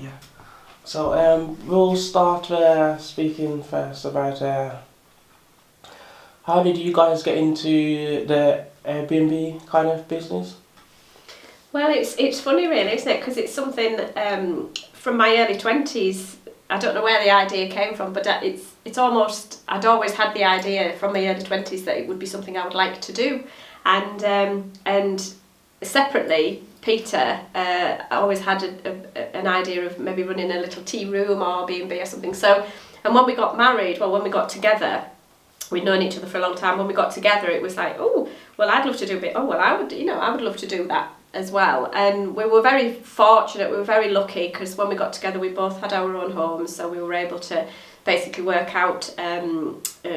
Yeah. So we'll start speaking first about how did you guys get into the Airbnb kind of business? Well, it's funny really, isn't it? Because it's something from my early 20s. I don't know where the idea came from, but it's almost, I'd always had the idea from my early 20s that it would be something I would like to do. And separately, Peter always had an idea of maybe running a little tea room or B&B or something. So, and when we got married, when we got together, we'd known each other for a long time. When we got together, it was like, oh, well, I'd love to do a bit. Oh, well, I would love to do that as well. And we were very fortunate. We were very lucky because when we got together, we both had our own homes, so we were able to basically work out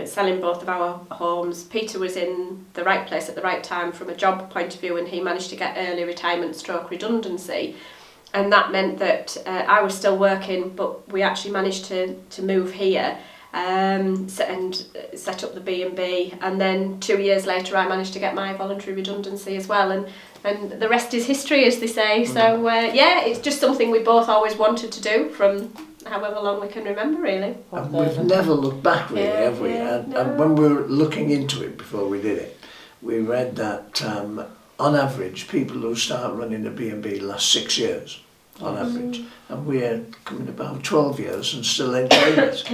selling both of our homes. Peter was in the right place at the right time from a job point of view, and he managed to get early retirement stroke redundancy. And that meant that I was still working, but we actually managed to move here and set up the B&B. And then 2 years later, I managed to get my voluntary redundancy as well. And the rest is history, as they say. So, it's just something we both always wanted to do from however long we can remember, really. And we've never looked back, really, have we? And when we were looking into it before we did it, we read that on average, people who start running a B&B last 6 years, on average. And we're coming about 12 years and still enjoying it.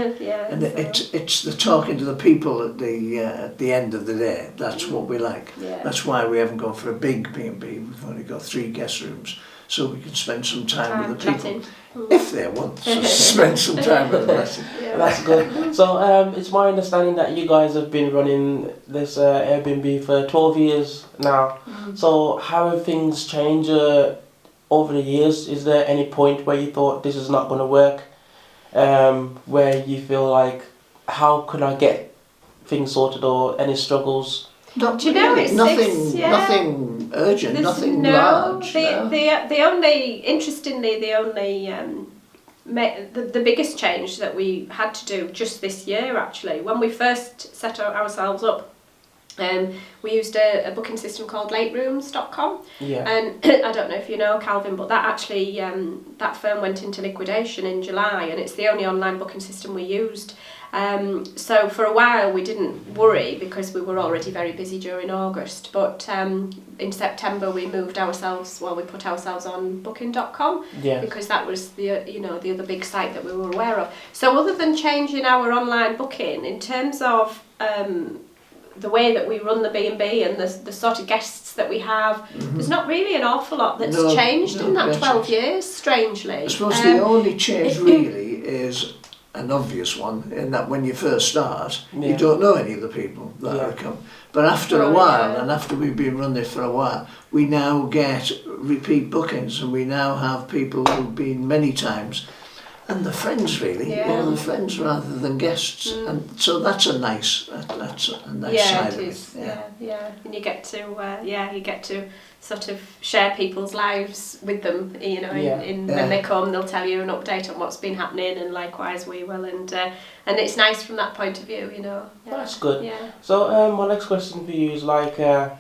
And it's the talking to the people at the end of the day. That's what we like. Yeah. That's why we haven't gone for a big B&B. We've only got 3 guest rooms, so we can spend some time with the people. If they want to spend some time with us. That's good. So it's my understanding that you guys have been running this Airbnb for 12 years now. So how have things changed over the years? Is there any point where you thought this is not going to work? Where you feel like, how could I get things sorted, or any struggles? Not Do you know, really. it's nothing urgent, nothing large. The only, interestingly, the biggest change that we had to do just this year, actually, when we first set ourselves up, we used a booking system called laterooms.com. Yeah. And I don't know if you know, Calvin, but that actually, that firm went into liquidation in July, and it's the only online booking system we used. So for a while we didn't worry because we were already very busy during August, but in September we put ourselves on booking.com, because that was the other big site that we were aware of. So other than changing our online booking, in terms of the way that we run the B&B and the sort of guests that we have, there's not really an awful lot that's changed in that 12 years, strangely. I suppose the only change really is an obvious one, in that when you first start, you don't know any of the people that will come. But after a while, and after we've been running it for a while, we now get repeat bookings, and we now have people who've been many times, and the friends really, the friends rather than guests, and so that's a nice side of it. And you get to sort of share people's lives with them, when they come, they'll tell you an update on what's been happening, and likewise we will, and it's nice from that point of view, That's good. Yeah. So my next question for you is like, you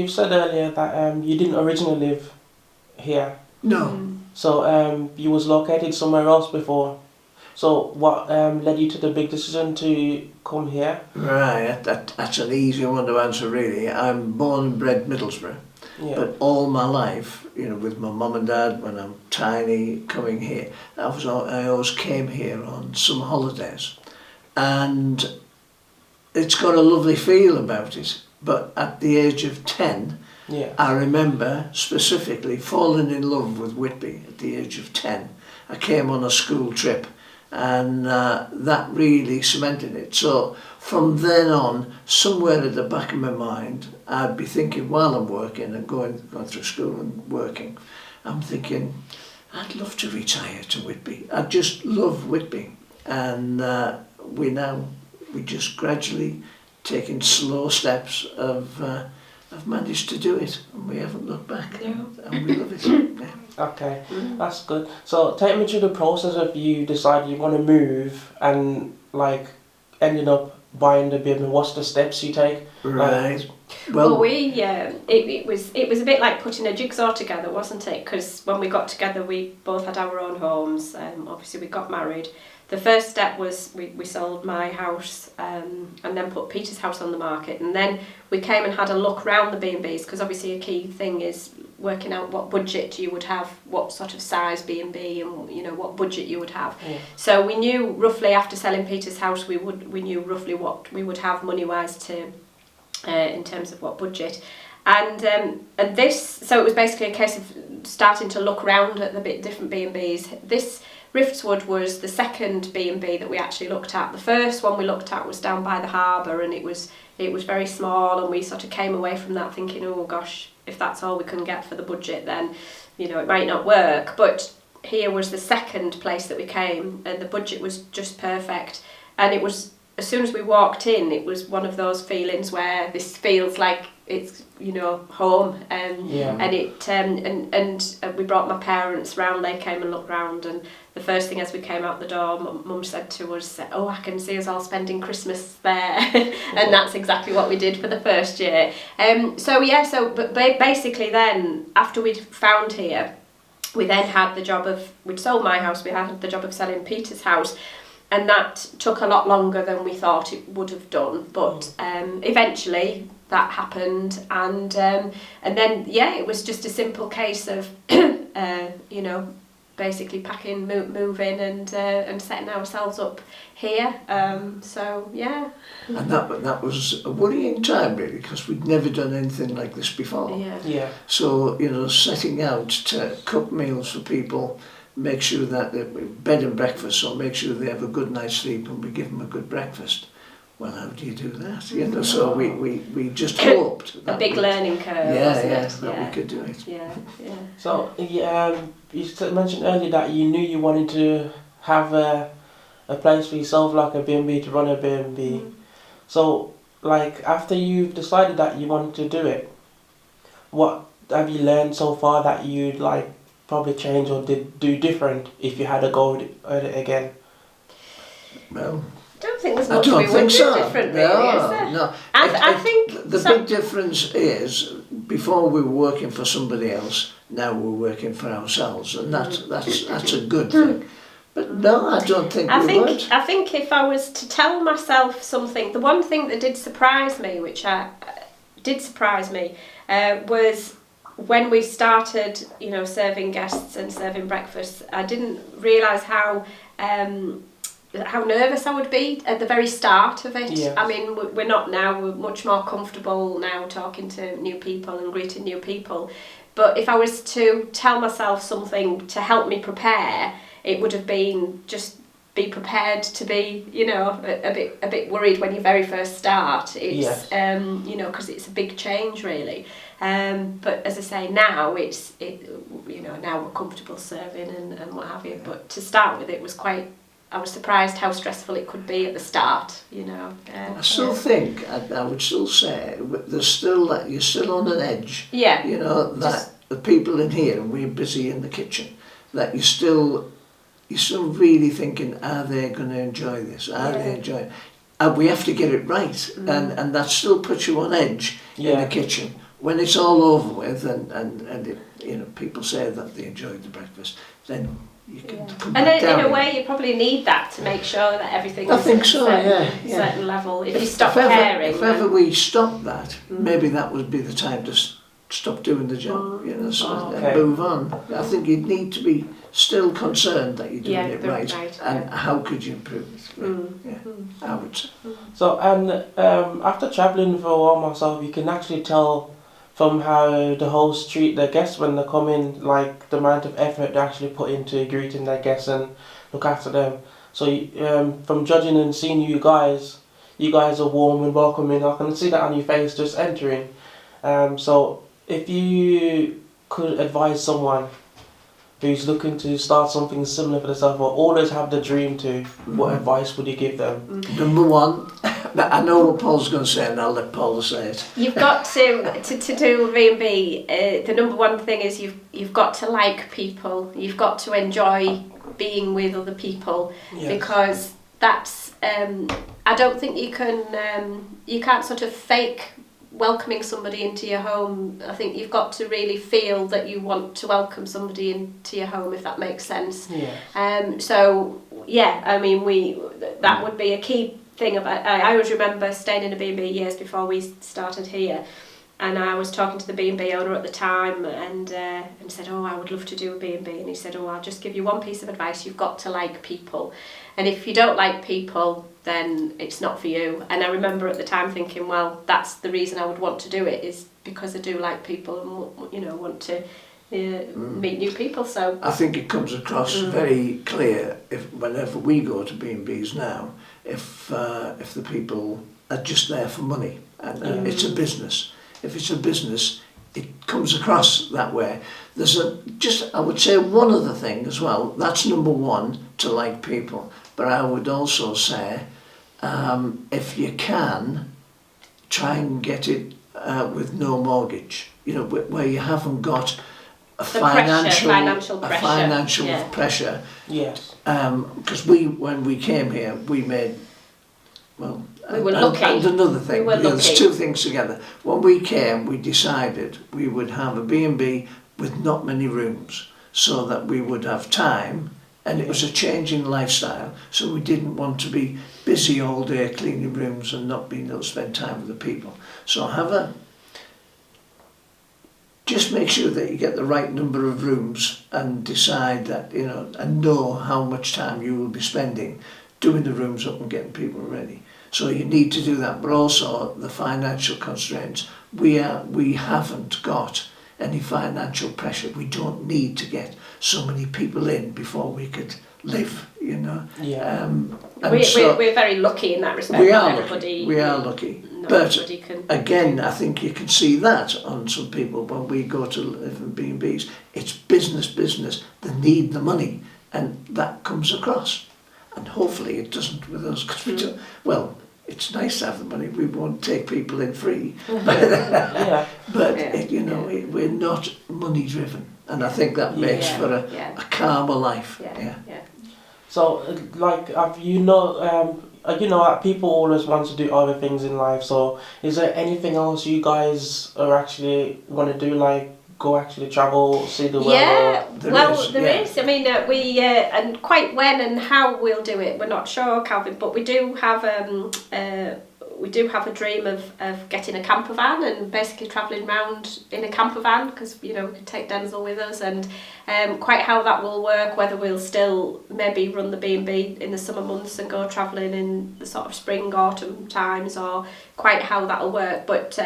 said earlier that you didn't originally live here. No. So you was located somewhere else before. So what led you to the big decision to come here? Right, that's an easy one to answer really. I'm born and bred Middlesbrough, but all my life, with my mum and dad when I'm tiny coming here, I always came here on some holidays, and it's got a lovely feel about it. But at the age of 10, I remember specifically falling in love with Whitby at the age of 10. I came on a school trip, and that really cemented it. So from then on, somewhere at the back of my mind, I'd be thinking while I'm working and going through school and working, I'm thinking, I'd love to retire to Whitby. I just love Whitby. And we just gradually, taking slow steps, I've managed to do it, and we haven't looked back, and we love it. Okay, that's good. So take me through the process of you deciding you want to move and like ending up buying the B&B? What's the steps you take? Right. Well, it was a bit like putting a jigsaw together, wasn't it? Because when we got together, we both had our own homes. Obviously, we got married. The first step was we sold my house and then put Peter's house on the market, and then we came and had a look round the B&Bs, because obviously a key thing is working out what budget you would have, what sort of size B&B, and you know what budget you would have. Yeah. So we knew roughly after selling Peter's house we knew roughly what we would have money wise to in terms of what budget. And this, so it was basically a case of starting to look around at the different B&Bs. This Riftswood was the second B&B that we actually looked at. The first one we looked at was down by the harbour, and it was very small, and we sort of came away from that thinking, oh gosh, if that's all we can get for the budget, then you know it might not work. But here was the second place that we came, and the budget was just perfect. And it was, as soon as we walked in, it was one of those feelings where this feels like it's, you know, home. And it and we brought my parents round. They came and looked round, and the first thing as we came out the door, Mum said to us, "Oh, I can see us all spending Christmas there," and that's exactly what we did for the first year. But basically, then after we'd found here, we then had the job of, we'd sold my house, we had the job of selling Peter's house. And that took a lot longer than we thought it would have done, but eventually that happened, and then it was just a simple case of you know, basically packing, moving, and setting ourselves up here. And that was a worrying time really, because we'd never done anything like this before. Yeah. So you know, setting out to cook meals for people, make sure that bed and breakfast, so make sure they have a good night's sleep and we give them a good breakfast. Well, how do you do that? You know, so we just hoped that a big learning curve. That we could do it. Yeah. So you mentioned earlier that you knew you wanted to have a place for yourself, like a B&B, to run a B&B. So, like, after you've decided that you wanted to do it, what have you learned so far that you'd like probably change or do different if you had a go at it again? Well, I don't think there's much we would do different, really, is there? No. I think the big difference is, before we were working for somebody else, now we're working for ourselves, and that's a good thing. But no, I don't think we would. I think if I was to tell myself something, the one thing that did surprise me, was when we started, you know, serving guests and serving breakfast. I didn't realise how nervous I would be at the very start of it. Yeah. I mean, we're not now. We're much more comfortable now talking to new people and greeting new people. But if I was to tell myself something to help me prepare, it would have been just be prepared to be, you know, a bit worried when you very first start. It's you know, because it's a big change really. But as I say, now you know, now we're comfortable serving and what have you. But to start with, I was surprised how stressful it could be at the start, you know. I still think, I would still say, you're still on an edge. Yeah. You know, that the people in here, and we're busy in the kitchen, that you're still really thinking, are they going to enjoy this? Are they enjoying it? And we have to get it right. And that still puts you on edge in the kitchen. When it's all over with and it, you know, people say that they enjoyed the breakfast, then you can come back down. And in a way, you probably need that to make sure that everything is at a certain level. If you stop caring. If ever we stop that, maybe that would be the time to stop doing the job, you know, and move on. I think you'd need to be still concerned that you're doing it right, and how could you improve it? I would say. So, and after travelling for a while myself, you can actually tell from how the hosts treat their guests when they come in, like the amount of effort they actually put into greeting their guests and look after them. So from judging and seeing you guys are warm and welcoming. I can see that on your face just entering. So if you could advise someone who's looking to start something similar for themselves or always have the dream to, what advice would you give them? Number one, I know what Paul's going to say, and I'll let Paul say it. You've got to do B&B. The number one thing is you've got to like people. You've got to enjoy being with other people, because that's I don't think you can't sort of fake welcoming somebody into your home. I think you've got to really feel that you want to welcome somebody into your home, if that makes sense. So yeah, I mean, that would be a key thing about. I always remember staying in a B&B years before we started here, and I was talking to the B&B owner at the time, and said, oh, I would love to do a B&B, and he said, oh, I'll just give you one piece of advice: you've got to like people, and if you don't like people, then it's not for you. And I remember at the time thinking, well, that's the reason I would want to do it, is because I do like people and, you know, want to meet new people. So I think it comes across very clear whenever we go to B&Bs now, if the people are just there for money, and it's a business. If it's a business, it comes across that way. There's I would say one other thing as well. That's number one, to like people. But I would also say, if you can, try and get it with no mortgage. You know, where you haven't got a financial pressure. Yes. Because when we came here, we made, well, we were lucky. And another thing, there's lucky. two things together. When we came, we decided we would have a B&B with not many rooms, so that we would have time, and it was a change in lifestyle, so we didn't want to be busy all day cleaning rooms and not being able to spend time with the people. So just make sure that you get the right number of rooms, and decide that, you know, and know how much time you will be spending doing the rooms up and getting people ready. So you need to do that, but also the financial constraints. We haven't got any financial pressure. We don't need to get so many people in before we could live, you know. Yeah. We're very lucky in that respect. We are lucky. But can. Again, I think you can see that on some people when we go to live in B&Bs. It's business. They need the money, and that comes across. And hopefully it doesn't with us, because we don't. Well, it's nice to have the money. We won't take people in free. But we're not money driven, and I think that makes for a calmer life. Yeah. So, like, you know, people always want to do other things in life. So, is there anything else you guys are actually want to do, like go actually travel, see the world? Yeah, there is. I mean, and quite when and how we'll do it, we're not sure, Calvin. But we do have a dream of getting a camper van and basically travelling around in a camper van, because, you know, we can take Denzel with us, and quite how that will work, whether we'll still maybe run the B&B in the summer months and go travelling in the sort of spring, autumn times, or quite how that'll work. But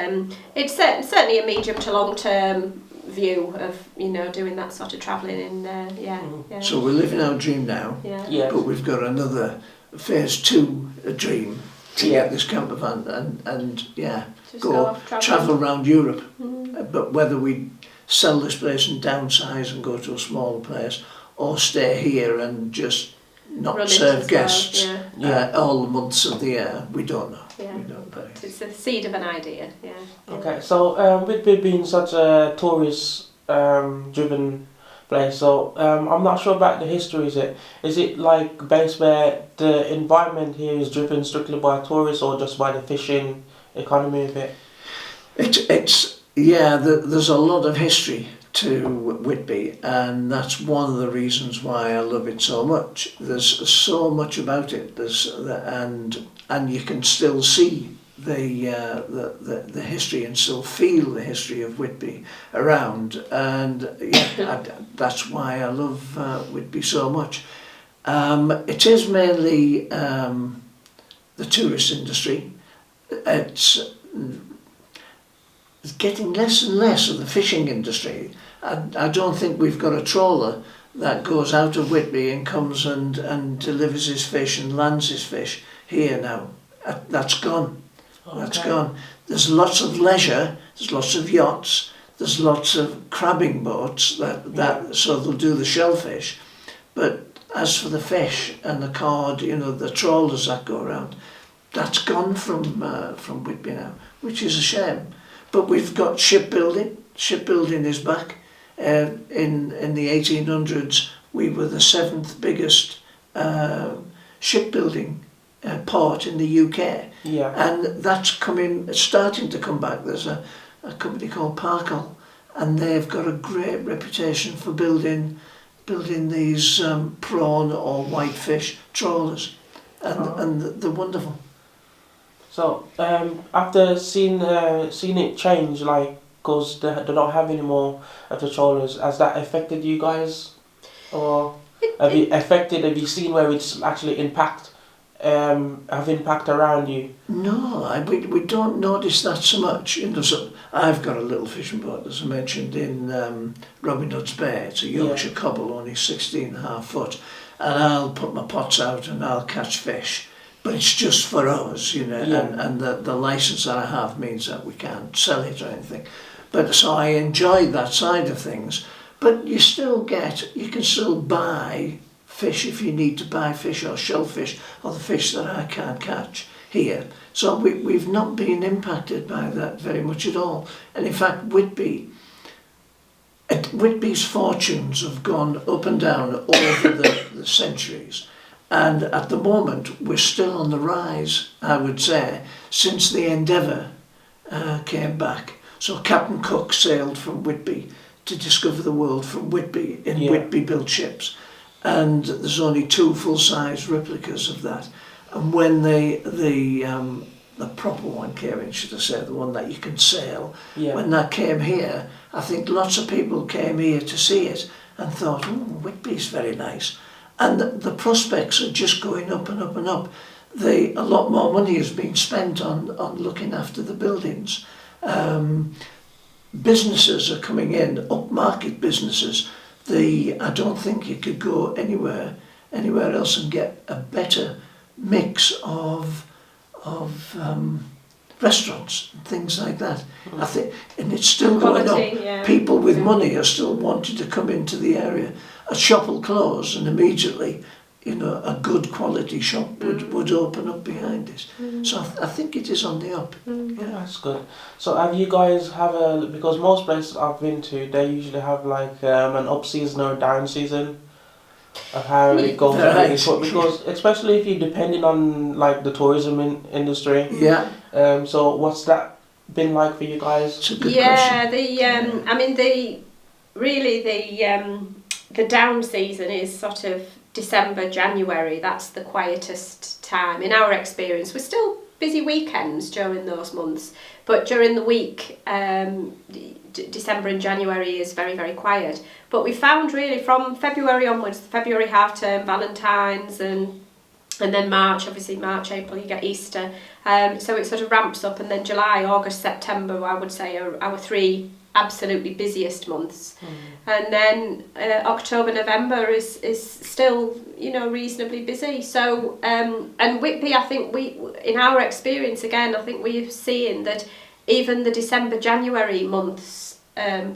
it's certainly a medium to long term view of, you know, doing that sort of travelling in So we're living our dream now, but we've got another phase 2 dream to get this camper van and go travel around Europe. But whether we sell this place and downsize and go to a smaller place, or stay here and just not serve guests all the months of the year, we don't know. We don't know. It's the seed of an idea. Okay, so Whitby being such a tourist driven place, so I'm not sure about the history. Is it like based where the environment here is driven strictly by tourists, or just by the fishing economy of it? There's a lot of history to Whitby, and that's one of the reasons why I love it so much. There's so much about it. And you can still see the history and still feel the history of Whitby around, and that's why I love Whitby so much. It is mainly the tourist industry. It's getting less and less of the fishing industry. I don't think we've got a trawler that goes out of Whitby and comes and delivers his fish and lands his fish here now. That's gone. Okay. That's gone. There's lots of leisure, there's lots of yachts, there's lots of crabbing boats so they'll do the shellfish. But as for the fish and the cod, you know, the trawlers that go around, that's gone from Whitby now, which is a shame. But we've got shipbuilding. Shipbuilding is back. In the 1800s, we were the 7th biggest shipbuilding port in the UK. Yeah. And that's starting to come back. There's a company called Parkle, and they've got a great reputation for building these prawn or whitefish trawlers, and they're wonderful. So after seeing it change, like, because they don't have any more of the trawlers, has that affected you guys, or have you seen where it's actually have impact around you? No, we don't notice that so much. So I've got a little fishing boat, as I mentioned, in Robin Hood's Bay. It's a Yorkshire cobble, only 16.5 foot, and I'll put my pots out and I'll catch fish. But it's just for us, and the licence that I have means that we can't sell it or anything. But so I enjoy that side of things. But you can still buy fish if you need to buy fish, or shellfish, or the fish that I can't catch here. So we've not been impacted by that very much at all. And in fact, Whitby's fortunes have gone up and down over the centuries. And at the moment, we're still on the rise, I would say, since the Endeavour came back. So Captain Cook sailed from Whitby to discover the world from Whitby in Whitby-built ships. And there's only 2 full-size replicas of that. And when the proper one came in, should I say, the one that you can sail, when that came here, I think lots of people came here to see it and thought, Whitby's very nice. And the prospects are just going up and up and up. A lot more money has been spent on looking after the buildings. Businesses are coming in, upmarket businesses. I don't think you could go anywhere else and get a better mix of restaurants and things like that. I think, and it's still going up. Yeah. People with money are still wanting to come into the area. A shop will close, and immediately, a good quality shop would open up behind it. So I think it is on the up. Yeah, that's good. So have you guys because most places I've been to, they usually have like an up season or a down season of how it goes. Right. Because especially if you're depending on like the tourism industry. Yeah. So what's that been like for you guys? It's a good question. The down season is sort of December, January. That's the quietest time in our experience. We're still busy weekends during those months, but during the week, December and January is very, very quiet. But we found really from February onwards, February half term, Valentine's, and then March, April, you get Easter. So it sort of ramps up, and then July, August, September, I would say, are our 3 absolutely busiest months. And then October, November is still reasonably busy. So and Whitby, I think in our experience again, I think we're seeing that even the December, January months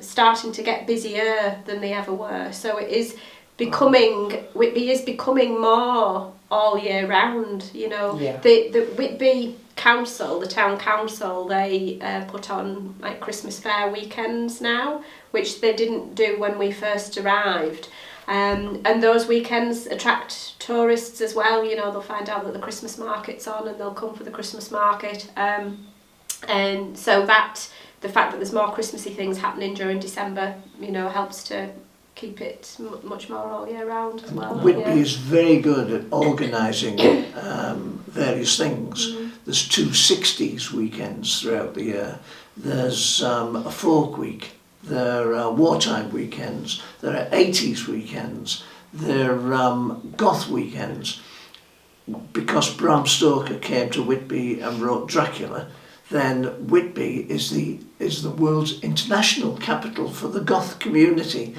starting to get busier than they ever were. So it is Whitby is becoming more all year round. The Whitby Council, the town council, they put on like Christmas fair weekends now, which they didn't do when we first arrived. And those weekends attract tourists as well. They'll find out that the Christmas market's on and they'll come for the Christmas market. And so the fact that there's more Christmassy things happening during December, helps to keep it much more all year round as well. Whitby is very good at organising various things. There's 2 60s weekends throughout the year. There's a folk week. There are wartime weekends. There are 80s weekends. There are goth weekends. Because Bram Stoker came to Whitby and wrote Dracula, then Whitby is the world's international capital for the goth community.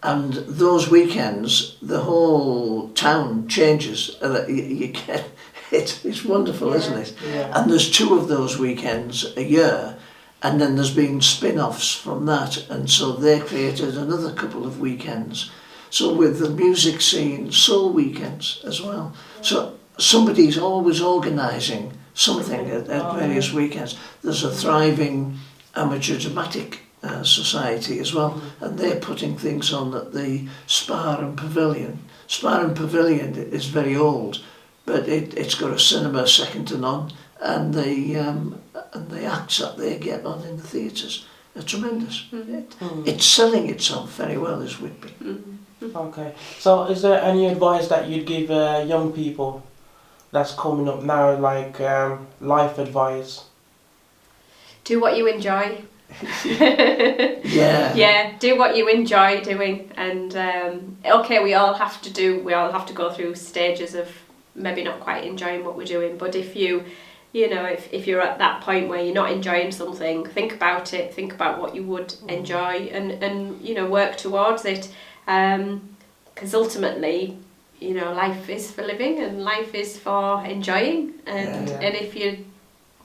And those weekends, the whole town changes. You get it's wonderful, isn't it? Yeah. And there's 2 of those weekends a year, and then there's been spin-offs from that, and so they created another couple of weekends. So with the music scene, soul weekends as well. So somebody's always organising something at various weekends. There's a thriving amateur dramatic society as well, and they're putting things on at the Spar and Pavilion. Spar and Pavilion is very old, but it's got a cinema second to none, and the acts that they get on in the theatres are tremendous. It's selling itself very well as Whitby. Okay. So is there any advice that you'd give young people that's coming up now, like life advice? Do what you enjoy. Yeah. Yeah, do what you enjoy doing, and okay, we all have to go through stages of maybe not quite enjoying what we're doing, but if if you're at that point where you're not enjoying something, think about it, think about what you would enjoy, and work towards it, because ultimately life is for living and life is for enjoying, and if you're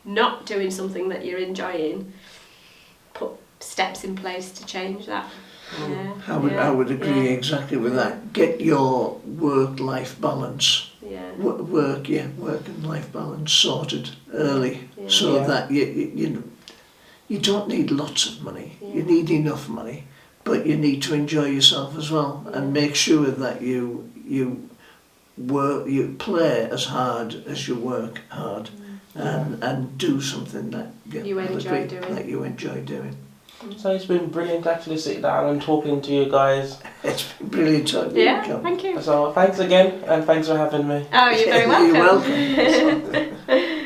not doing something that you're enjoying, put steps in place to change that. I would agree exactly with that. Get your work-life balance, work and life balance sorted early, so that you don't need lots of money. You need enough money, but you need to enjoy yourself as well, and make sure that you play as hard as you work hard, and do something that you enjoy doing. So it's been brilliant actually sitting down and talking to you guys. It's been brilliant talking to you. Yeah, thank you. So thanks again, and thanks for having me. Oh, you're very welcome. You're welcome.